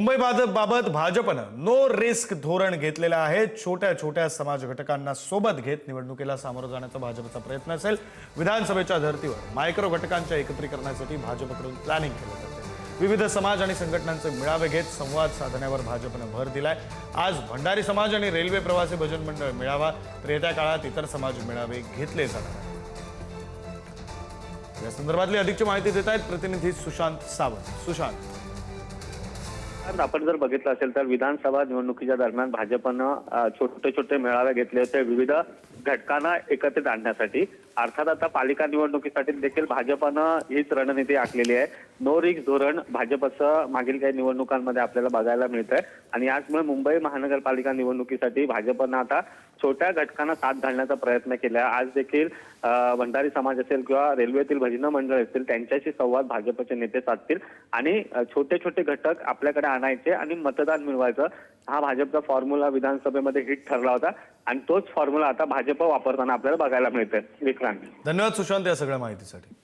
बाबत भाजपनं no risk धोरण घेतलेलं आहे। छोट्या छोट्या समाज घटकांना सोबत घेत निवडणुकीला सामोरं जाण्याचा भाजपचा प्रयत्न असेल। विधानसभेच्या धर्तीवर मायक्रो घटकांच्या एकत्रीकरणासाठी भाजपकडून प्लॅनिंग केलं जाते। विविध समाज आणि संघटनांचे मेळावे घेत संवाद साधण्यावर भाजपनं भर दिलाय। आज भंडारी समाज आणि रेल्वे प्रवासी भजन मंडळ मेळावा, तर येत्या काळात इतर समाज मेळावे घेतले जाणार आहेत। या संदर्भातली अधिकची माहिती देत आहेत प्रतिनिधी सुशांत सावंत। सुशांत, आपण जर बघितलं असेल तर विधानसभा निवडणुकीच्या दरम्यान भाजपनं छोटे छोटे मेळावे घेतले होते विविध घटकांना एकत्रित आणण्यासाठी। अर्थात आता पालिका निवडणुकीसाठी देखील भाजपनं हीच रणनीती आखलेली आहे। नो रिस्क धोरण भाजपचं मागील काही निवडणुकांमध्ये आपल्याला बघायला मिळतंय आणि याचमुळे मुंबई महानगरपालिका निवडणुकीसाठी भाजपनं आता छोट्या घटकांना साथ घालण्याचा प्रयत्न केला आहे। आज देखील भंडारी समाज असेल किंवा रेल्वेतील भजन मंडळ असतील त्यांच्याशी संवाद भाजपचे नेते साधतील आणि छोटे छोटे घटक आपल्याकडे आणायचे आणि मतदान मिळवायचं, हा भाजपचा फॉर्म्युला विधानसभेमध्ये हिट ठरला होता आणि तोच फॉर्म्युला आता भाजप वापरताना आपल्याला बघायला मिळतोय। विक्रांत, धन्यवाद सुशांत या सगळ्या माहितीसाठी।